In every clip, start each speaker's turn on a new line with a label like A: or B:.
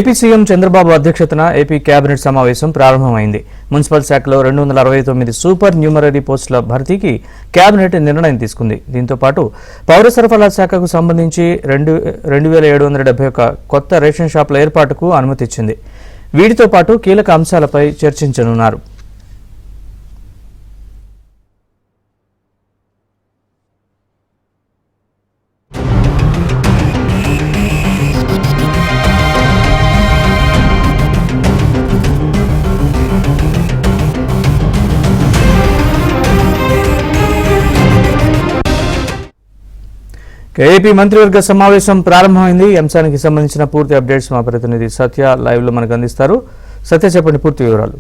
A: AP CM Chandrababu అధ్యక్షతన AP cabinet సమావేశం ప్రారంభమైంది. మున్సిపల్ శాఖలో 269 సూపర్ న్యూమరరీ పోస్టుల భర్తీకి కేబినెట్ నిర్ణయం తీసుకుంది. దీంతో పాటు పౌర సరఫరాల శాఖకు సంబంధించి 2771 కొత్త రేషన్ షాపుల ఏర్పాటుకు అనుమతి ఇచ్చింది. వీటితో పాటు కీలక అంశాలపై చర్చించనున్నారు. ఏపీ మంత్రివర్గ సమావేశం ప్రారంభమైంది. ఈ అంశానికి సంబంధించిన పూర్తి అప్డేట్స్ మా ప్రతినిధి సత్య లైవ్ లో మనకు అందిస్తారు. సత్య, చెప్పండి పూర్తి వివరాలు.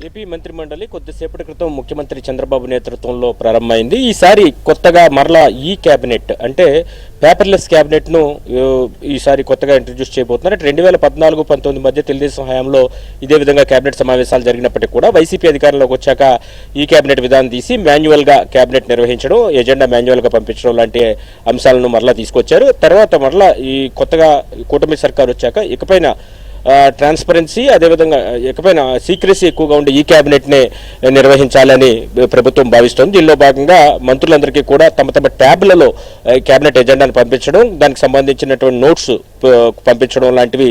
B: ఏపీ మంత్రిమండలి కొద్దిసేపటి క్రితం ముఖ్యమంత్రి చంద్రబాబు నేతృత్వంలో ప్రారంభమైంది. ఈసారి కొత్తగా మరలా ఈ క్యాబినెట్ అంటే పేపర్లెస్ క్యాబినెట్ను ఈసారి కొత్తగా ఇంట్రడ్యూస్ చేయబోతున్నారు. 2014-19 మధ్య తెలుగుదేశం హయాంలో ఇదే విధంగా క్యాబినెట్ సమావేశాలు జరిగినప్పటికీ కూడా వైసీపీ అధికారంలోకి వచ్చాక ఈ క్యాబినెట్ విధానం తీసి మాన్యువల్గా క్యాబినెట్ నిర్వహించడం, ఎజెండా మాన్యువల్గా పంపించడం లాంటి అంశాలను మరలా తీసుకొచ్చారు. తర్వాత మరలా ఈ కొత్తగా కూటమి సర్కారు వచ్చాక ఇకపైన ట్రాన్స్పరెన్సీ, అదేవిధంగా ఇకపైన సీక్రెసీ ఎక్కువగా ఉండే ఈ క్యాబినెట్నే నిర్వహించాలని ప్రభుత్వం భావిస్తోంది. దీనిలో భాగంగా మంత్రులందరికీ కూడా తమ తమ ట్యాబ్లలో క్యాబినెట్ ఎజెండాను పంపించడం, దానికి సంబంధించినటువంటి నోట్స్ పంపించడం లాంటివి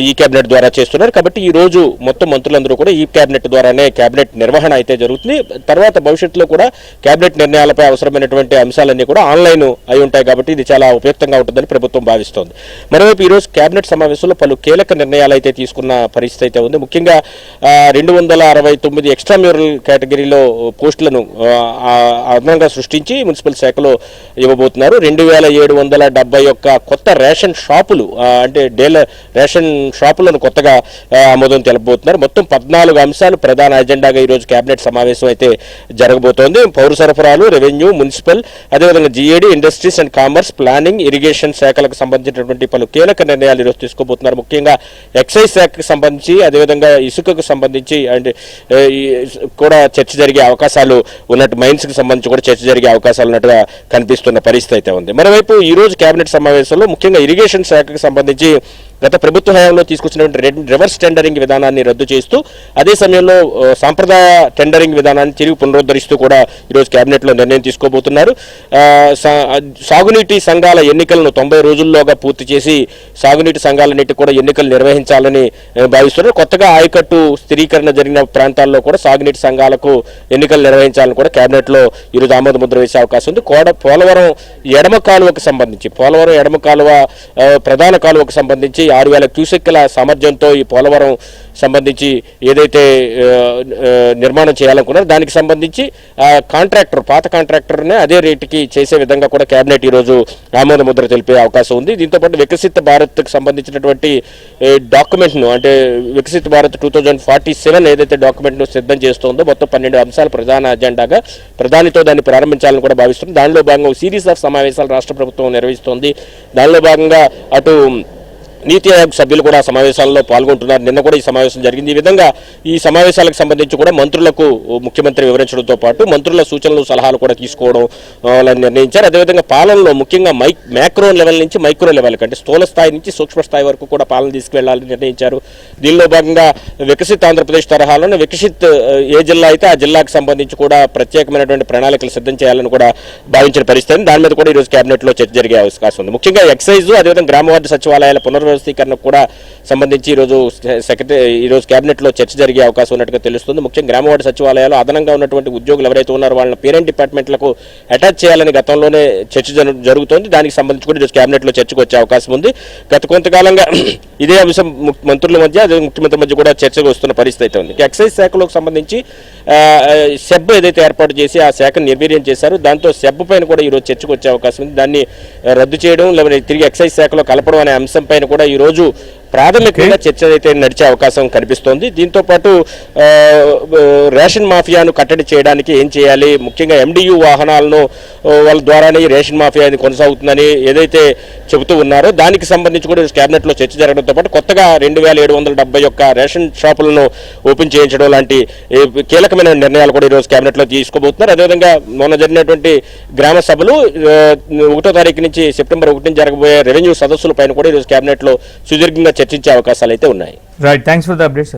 B: ఈ క్యాబినెట్ ద్వారా చేస్తున్నారు. కాబట్టి ఈ రోజు మొత్తం మంత్రులందరూ కూడా ఈ క్యాబినెట్ ద్వారానే క్యాబినెట్ నిర్వహణ అయితే జరుగుతుంది. తర్వాత భవిష్యత్తులో కూడా క్యాబినెట్ నిర్ణయాలపై అవసరమైనటువంటి అంశాలన్నీ కూడా ఆన్లైన్ అయి ఉంటాయి. కాబట్టి ఇది చాలా ఉపయుక్తంగా ఉంటుందని ప్రభుత్వం భావిస్తోంది. మరోవైపు ఈ రోజు క్యాబినెట్ సమావేశంలో పలు కీలక నిర్ణయాలు అయితే తీసుకున్న పరిస్థితి అయితే ఉంది. ముఖ్యంగా 269 ఎక్స్ట్రా మ్యూరల్ కేటగిరీలో పోస్టులను అదనంగా సృష్టించి మున్సిపల్ శాఖలో ఇవ్వబోతున్నారు. 2771 కొత్త రేషన్ షాపులు అంటే రేషన్ షాపులను కొత్తగా ఆమోదం తెలపబోతున్నారు. మొత్తం 14 అంశాలు ప్రధాన ఎజెండాగా ఈరోజు కేబినెట్ సమావేశం అయితే జరగబోతోంది. పౌర సరఫరాలు, రెవెన్యూ, మున్సిపల్, అదేవిధంగా GAD, industries and commerce, planning, irrigation శాఖలకు సంబంధించినటువంటి పలు కీలక నిర్ణయాలు ఈరోజు తీసుకోబోతున్నారు. ముఖ్యంగా ఎక్సైజ్ శాఖకు సంబంధించి, అదేవిధంగా ఇసుకకు సంబంధించి అంటే కూడా చర్చ జరిగే అవకాశాలు ఉన్నట్టు, మైన్స్కి సంబంధించి కూడా చర్చ జరిగే అవకాశాలు ఉన్నట్టుగా కనిపిస్తున్న పరిస్థితి అయితే ఉంది. మరోవైపు ఈ రోజు కేబినెట్ సమావేశంలో ముఖ్యంగా ఇరిగేషన్ శాఖకు సంబంధించి గత ప్రభుత్వ హయాంలో తీసుకొచ్చినటువంటి రివర్స్ టెండరింగ్ విధానాన్ని రద్దు చేస్తూ, అదే సమయంలో సాంప్రదాయ టెండరింగ్ విధానాన్ని తిరిగి పునరుద్ధరిస్తూ కూడా ఈరోజు కేబినెట్లో నిర్ణయం తీసుకోబోతున్నారు. సాగునీటి సంఘాల ఎన్నికలను 90 రోజుల్లోగా పూర్తి చేసి సాగునీటి సంఘాలన్నిటి కూడా ఎన్నికలు నిర్వహించాలని భావిస్తున్నారు. కొత్తగా ఆయకట్టు స్థిరీకరణ జరిగిన ప్రాంతాల్లో కూడా సాగునీటి సంఘాలకు ఎన్నికలు నిర్వహించాలని కూడా కేబినెట్లో ఈరోజు ఆమోద ముద్ర వేసే అవకాశం ఉంది. పోలవరం ఎడమ కాలువకు సంబంధించి, పోలవరం ఎడమ కాలువ ప్రధాన కాలువకు సంబంధించి 6000 క్యూసెక్కుల సామర్థ్యంతో ఈ పోలవరం సంబంధించి ఏదైతే నిర్మాణం చేయాలనుకున్నారో దానికి సంబంధించి కాంట్రాక్టర్, పాత కాంట్రాక్టర్నే అదే రేటుకి చేసే విధంగా కూడా కేబినెట్ ఈరోజు ఆమోద ముద్ర తెలిపే అవకాశం ఉంది. దీంతోపాటు వికసిత్ భారత్కి సంబంధించినటువంటి డాక్యుమెంట్ను అంటే వికసిత్ భారత్ 2047 ఏదైతే డాక్యుమెంట్ను సిద్ధం చేస్తుందో మొత్తం 12 అంశాలు ప్రధాన అజెండాగా ప్రధానితో దాన్ని ప్రారంభించాలని కూడా భావిస్తుంది. దానిలో భాగంగా సిరీస్ ఆఫ్ సమావేశాలు రాష్ట్ర ప్రభుత్వం నిర్వహిస్తోంది. దానిలో భాగంగా అటు నీతి ఆయోగ్ సభ్యులు కూడా సమావేశాల్లో పాల్గొంటున్నారు. నిన్న కూడా ఈ సమావేశం జరిగింది. ఈ విధంగా ఈ సమావేశాలకు సంబంధించి కూడా మంత్రులకు ముఖ్యమంత్రి వివరించడంతో పాటు మంత్రుల సూచనలు, సలహాలు కూడా తీసుకోవడం నిర్ణయించారు. అదేవిధంగా పాలనలో ముఖ్యంగా మ్యాక్రో లెవెల్ నుంచి మైక్రో లెవెల్ కంటే స్థూల స్థాయి నుంచి సూక్ష్మ స్థాయి వరకు కూడా పాలన తీసుకువెళ్లాలని నిర్ణయించారు. దీనిలో భాగంగా వికసిత్ ఆంధ్రప్రదేశ్ తరహాలోనే వికసిత్ ఏ జిల్లా అయితే ఆ జిల్లాకు సంబంధించి కూడా ప్రత్యేకమైనటువంటి ప్రణాళికలు సిద్ధం చేయాలని కూడా భావించిన పరిస్థితి. దాని మీద కూడా ఈరోజు కేబినెట్లో చర్చ జరిగే అవకాశం ఉంది. ముఖ్యంగా ఎక్సైజ్, అదేవిధంగా గ్రామ వార్డు సచివాలయాల పునర్వ్యవస్థీకరణకు కూడా సంబంధించి ఈరోజు కేబినెట్లో చర్చ జరిగే అవకాశం ఉన్నట్టుగా తెలుస్తుంది. ముఖ్యంగా గ్రామ వార్డు సచివాలయాలు అదనంగా ఉన్నటువంటి ఉద్యోగులు ఎవరైతే ఉన్నారో వాళ్ళని పేరెంట్ డిపార్ట్మెంట్లకు అటాచ్ చేయాలని గతంలోనే చర్చ జరుగుతోంది. దానికి సంబంధించి కూడా ఈరోజు కేబినెట్లో చర్చకు వచ్చే అవకాశం ఉంది. గత కొంతకాలంగా ఇదే అంశం మంత్రుల మధ్య, అదే ముఖ్యమంత్రి మధ్య కూడా చర్చకు వస్తున్న పరిస్థితి అయితే ఉంది. ఎక్సైజ్ శాఖలకు సంబంధించి సెబ్ ఏదైతే ఏర్పాటు చేసి ఆ శాఖను నిర్వీర్యం చేశారో దాంతో సెబ్ పైన కూడా ఈరోజు చర్చకు వచ్చే అవకాశం ఉంది. దాన్ని రద్దు చేయడం, లేకపోతే తిరిగి ఎక్సైజ్ శాఖలో కలపడం అనే అంశం పైన కూడా ఈరోజు ప్రాథమికంగా చర్చ అయితే నడిచే అవకాశం కనిపిస్తోంది. దీంతో పాటు రేషన్ మాఫియాను కట్టడి చేయడానికి ఏం చేయాలి, ముఖ్యంగా MDU వాహనాలను వాళ్ళ ద్వారానే ఈ రేషన్ మాఫియా కొనసాగుతుందని ఏదైతే చెబుతూ ఉన్నారో దానికి సంబంధించి కూడా కేబినెట్లో చర్చ జరగడంతో పాటు కొత్తగా 2771 రేషన్ షాపులను ఓపెన్ చేయించడం లాంటి కీలకమైన నిర్ణయాలు కూడా ఈరోజు కేబినెట్లో తీసుకోబోతున్నారు. అదేవిధంగా మొన్న జరిగినటువంటి గ్రామ సభలు 1వ తారీఖు నుంచి సెప్టెంబర్ 1 నుంచి జరగబోయే రెవెన్యూ సదస్సుల పైన కూడా ఈరోజు కేబినెట్లో సుదీర్ఘంగా చర్చించే అవకాశాలు అయితే ఉన్నాయి.
A: Right, thanks for the updates.